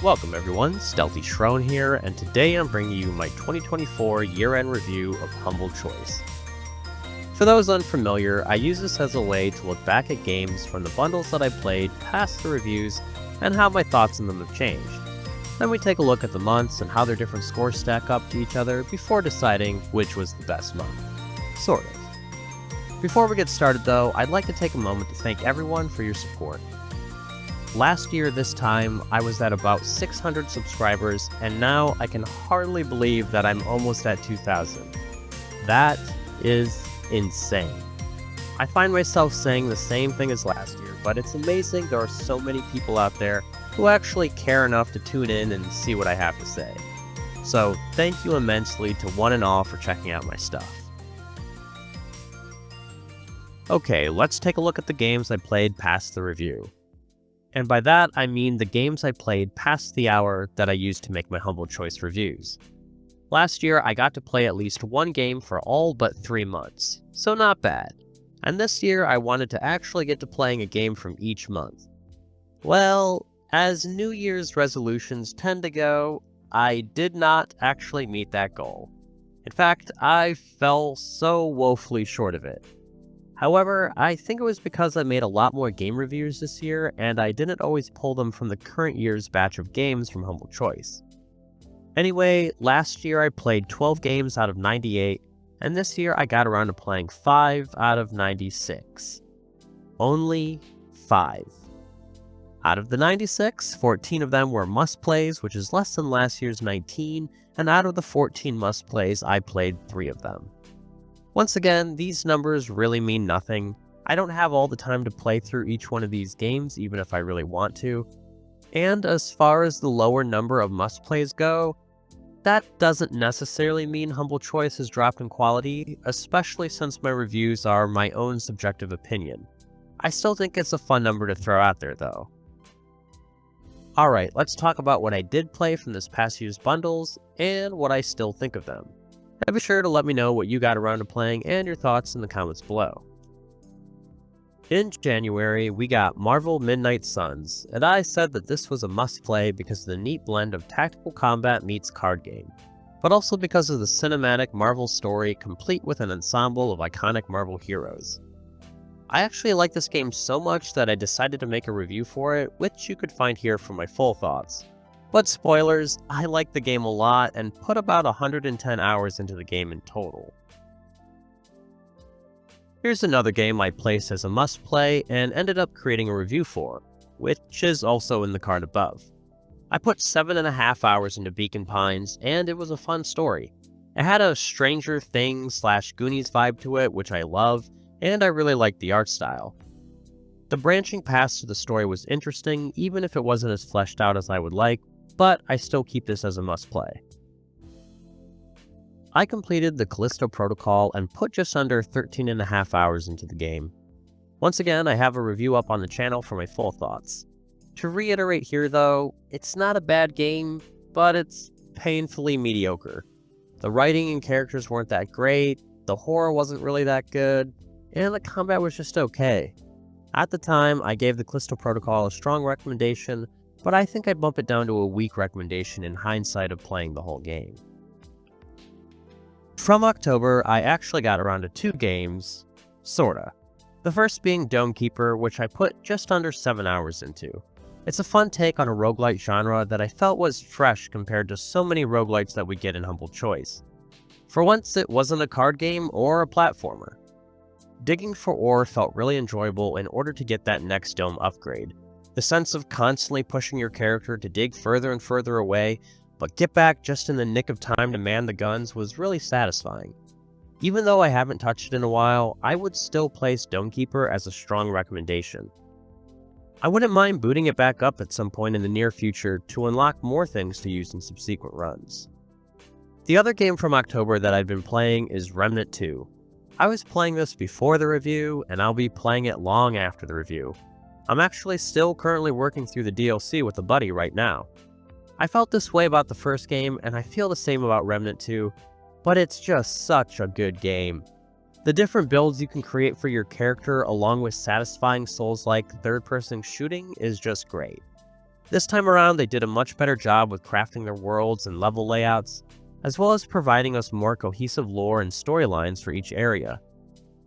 Welcome everyone, StealthyShiroean here, and today I'm bringing you my 2024 year-end review of Humble Choice. For those unfamiliar, I use this as a way to look back at games from the bundles that I played, past the reviews, and how my thoughts on them have changed. Then we take a look at the months and how their different scores stack up to each other before deciding which was the best month. Sort of. Before we get started though, I'd like to take a moment to thank everyone for your support. Last year this time, I was at about 600 subscribers, and now I can hardly believe that I'm almost at 2,000. That is insane. I find myself saying the same thing as last year, but it's amazing there are so many people out there who actually care enough to tune in and see what I have to say. So thank you immensely to one and all for checking out my stuff. Okay, let's take a look at the games I played past the review. And by that, I mean the games I played past the hour that I used to make my Humble Choice reviews. Last year, I got to play at least one game for all but 3 months, so not bad. And this year, I wanted to actually get to playing a game from each month. Well, as New Year's resolutions tend to go, I did not actually meet that goal. In fact, I fell so woefully short of it. However, I think it was because I made a lot more game reviews this year, and I didn't always pull them from the current year's batch of games from Humble Choice. Anyway, last year I played 12 games out of 98, and this year I got around to playing 5 out of 96. Only 5. Out of the 96, 14 of them were must-plays, which is less than last year's 19, and out of the 14 must-plays, I played 3 of them. Once again, these numbers really mean nothing. I don't have all the time to play through each one of these games, even if I really want to. And as far as the lower number of must-plays go, that doesn't necessarily mean Humble Choice has dropped in quality, especially since my reviews are my own subjective opinion. I still think it's a fun number to throw out there though. Alright, let's talk about what I did play from this past year's bundles, and what I still think of them. And be sure to let me know what you got around to playing and your thoughts in the comments below. In January, we got Marvel Midnight Suns, and I said that this was a must-play because of the neat blend of tactical combat meets card game, but also because of the cinematic Marvel story complete with an ensemble of iconic Marvel heroes. I actually like this game so much that I decided to make a review for it, which you could find here for my full thoughts. But spoilers, I like the game a lot and put about 110 hours into the game in total. Here's another game I placed as a must-play and ended up creating a review for, which is also in the card above. I put 7.5 hours into Beacon Pines, and it was a fun story. It had a Stranger Things / Goonies vibe to it, which I love, and I really liked the art style. The branching paths to the story was interesting, even if it wasn't as fleshed out as I would like, but I still keep this as a must-play. I completed the Callisto Protocol and put just under 13.5 hours into the game. Once again, I have a review up on the channel for my full thoughts. To reiterate here though, it's not a bad game, but it's painfully mediocre. The writing and characters weren't that great, the horror wasn't really that good, and the combat was just okay. At the time, I gave the Callisto Protocol a strong recommendation, but I think I'd bump it down to a weak recommendation in hindsight of playing the whole game. From October, I actually got around to 2 games, sorta. The first being Dome Keeper, which I put just under 7 hours into. It's a fun take on a roguelite genre that I felt was fresh compared to so many roguelites that we get in Humble Choice. For once, it wasn't a card game or a platformer. Digging for ore felt really enjoyable in order to get that next dome upgrade. The sense of constantly pushing your character to dig further and further away, but get back just in the nick of time to man the guns was really satisfying. Even though I haven't touched it in a while, I would still place Domekeeper as a strong recommendation. I wouldn't mind booting it back up at some point in the near future to unlock more things to use in subsequent runs. The other game from October that I've been playing is Remnant 2. I was playing this before the review, and I'll be playing it long after the review. I'm actually still currently working through the DLC with a buddy right now. I felt this way about the first game, and I feel the same about Remnant 2, but it's just such a good game. The different builds you can create for your character along with satisfying Souls-like third-person shooting is just great. This time around, they did a much better job with crafting their worlds and level layouts, as well as providing us more cohesive lore and storylines for each area.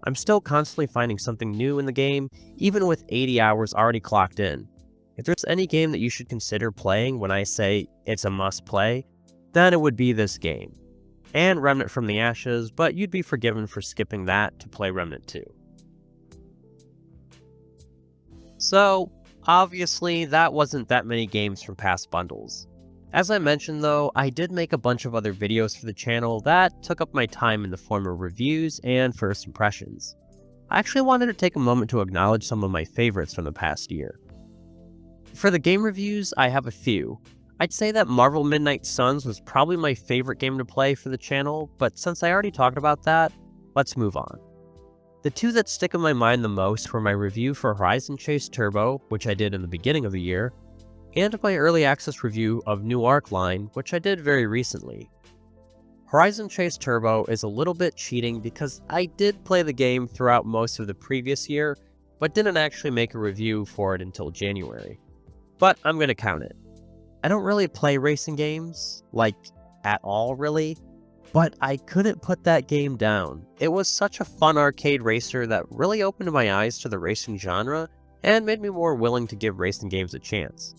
I'm still constantly finding something new in the game, even with 80 hours already clocked in. If there's any game that you should consider playing when I say it's a must-play, then it would be this game. And Remnant from the Ashes, but you'd be forgiven for skipping that to play Remnant 2. So, obviously, that wasn't that many games from past bundles. As I mentioned though, I did make a bunch of other videos for the channel that took up my time in the form of reviews and first impressions. I actually wanted to take a moment to acknowledge some of my favorites from the past year. For the game reviews, I have a few. I'd say that Marvel Midnight Suns was probably my favorite game to play for the channel, but since I already talked about that, let's move on. The two that stick in my mind the most were my review for Horizon Chase Turbo, which I did in the beginning of the year, and my early access review of New Arc Line, which I did very recently. Horizon Chase Turbo is a little bit cheating because I did play the game throughout most of the previous year, but didn't actually make a review for it until January. But I'm gonna count it. I don't really play racing games, like, at all really, but I couldn't put that game down. It was such a fun arcade racer that really opened my eyes to the racing genre and made me more willing to give racing games a chance.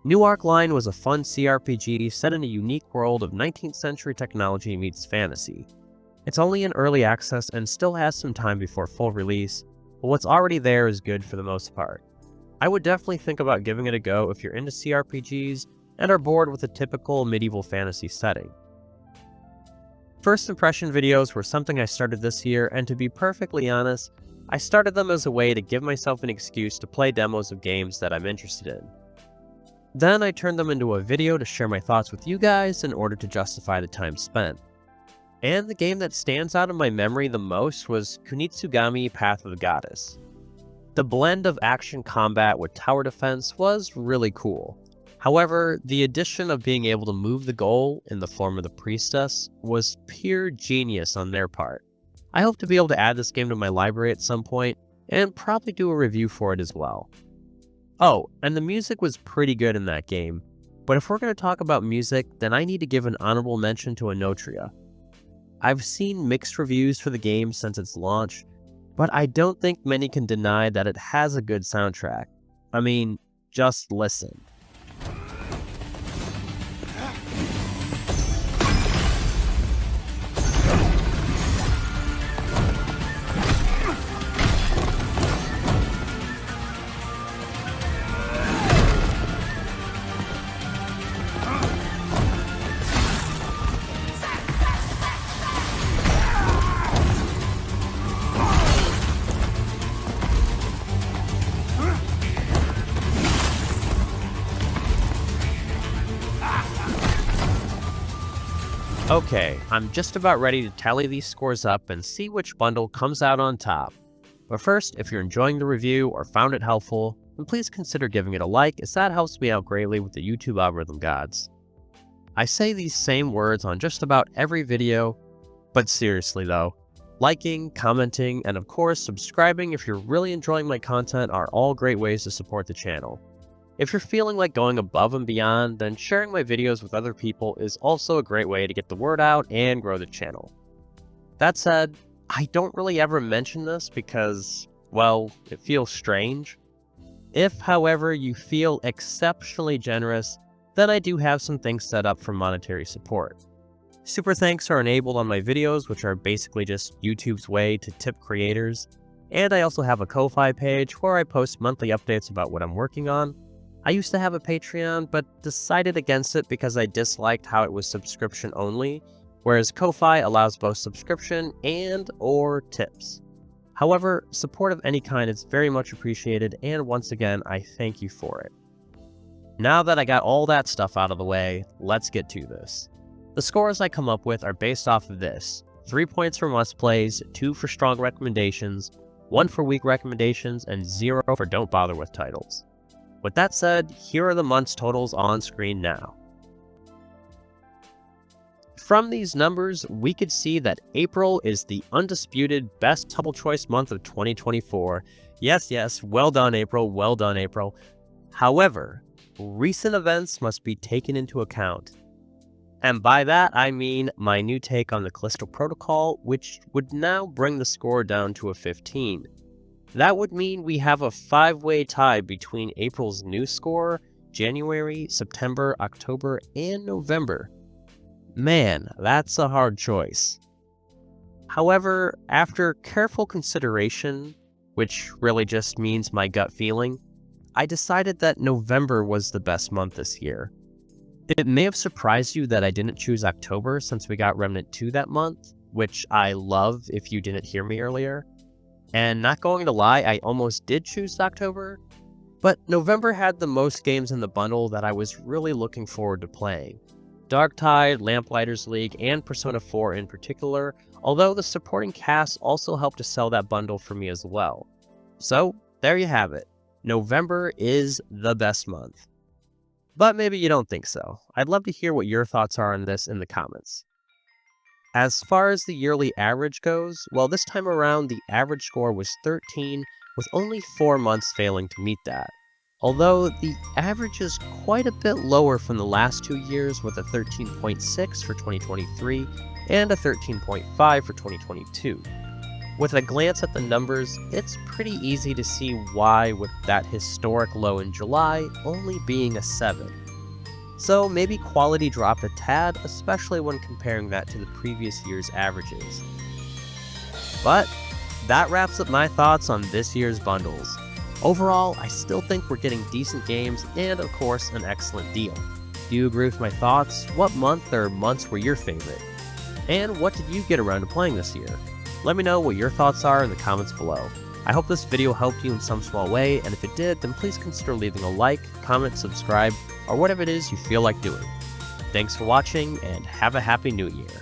New Arc Line was a fun CRPG set in a unique world of 19th century technology meets fantasy. It's only in early access and still has some time before full release, but what's already there is good for the most part. I would definitely think about giving it a go if you're into CRPGs and are bored with a typical medieval fantasy setting. First impression videos were something I started this year, and to be perfectly honest, I started them as a way to give myself an excuse to play demos of games that I'm interested in. Then I turned them into a video to share my thoughts with you guys in order to justify the time spent. And the game that stands out in my memory the most was Kunitsugami Path of the Goddess. The blend of action combat with tower defense was really cool. However, the addition of being able to move the goal in the form of the priestess was pure genius on their part. I hope to be able to add this game to my library at some point, and probably do a review for it as well. Oh, and the music was pretty good in that game, but if we're going to talk about music, then I need to give an honorable mention to Anotria. I've seen mixed reviews for the game since its launch, but I don't think many can deny that it has a good soundtrack. I mean, just listen. Okay, I'm just about ready to tally these scores up and see which bundle comes out on top. But first, if you're enjoying the review or found it helpful, then please consider giving it a like, as that helps me out greatly with the YouTube algorithm gods. I say these same words on just about every video, but seriously though, liking, commenting, and of course subscribing if you're really enjoying my content are all great ways to support the channel. If you're feeling like going above and beyond, then sharing my videos with other people is also a great way to get the word out and grow the channel. That said, I don't really ever mention this because, well, it feels strange. If, however, you feel exceptionally generous, then I do have some things set up for monetary support. Super thanks are enabled on my videos, which are basically just YouTube's way to tip creators, and I also have a Ko-Fi page where I post monthly updates about what I'm working on. I used to have a Patreon, but decided against it because I disliked how it was subscription only, whereas Ko-Fi allows both subscription and or tips. However, support of any kind is very much appreciated, and once again, I thank you for it. Now that I got all that stuff out of the way, let's get to this. The scores I come up with are based off of this: 3 points for must plays, 2 for strong recommendations, 1 for weak recommendations, and 0 for don't bother with titles. With that said, here are the month's totals on screen now. From these numbers, we could see that April is the undisputed best Humble Choice month of 2024. Yes, well done April, well done April. However, recent events must be taken into account. And by that, I mean my new take on the Callisto Protocol, which would now bring the score down to a 15. That would mean we have a 5-way tie between April's new score, January, September, October, and November. Man, that's a hard choice. However, after careful consideration, which really just means my gut feeling, I decided that November was the best month this year. It may have surprised you that I didn't choose October since we got Remnant 2 that month, which I love if you didn't hear me earlier. And not going to lie, I almost did choose October, but November had the most games in the bundle that I was really looking forward to playing. Darktide, Lamplighters League, and Persona 4 in particular, although the supporting cast also helped to sell that bundle for me as well. So, there you have it. November is the best month. But maybe you don't think so. I'd love to hear what your thoughts are on this in the comments. As far as the yearly average goes, well, this time around the average score was 13, with only 4 months failing to meet that. Although the average is quite a bit lower from the last 2 years, with a 13.6 for 2023 and a 13.5 for 2022. With a glance at the numbers, it's pretty easy to see why, with that historic low in July only being a 7. So maybe quality dropped a tad, especially when comparing that to the previous year's averages. But that wraps up my thoughts on this year's bundles. Overall, I still think we're getting decent games and, of course, an excellent deal. Do you agree with my thoughts? What month or months were your favorite? And what did you get around to playing this year? Let me know what your thoughts are in the comments below. I hope this video helped you in some small way, and if it did, then please consider leaving a like, comment, subscribe, or whatever it is you feel like doing. Thanks for watching, and have a happy new year.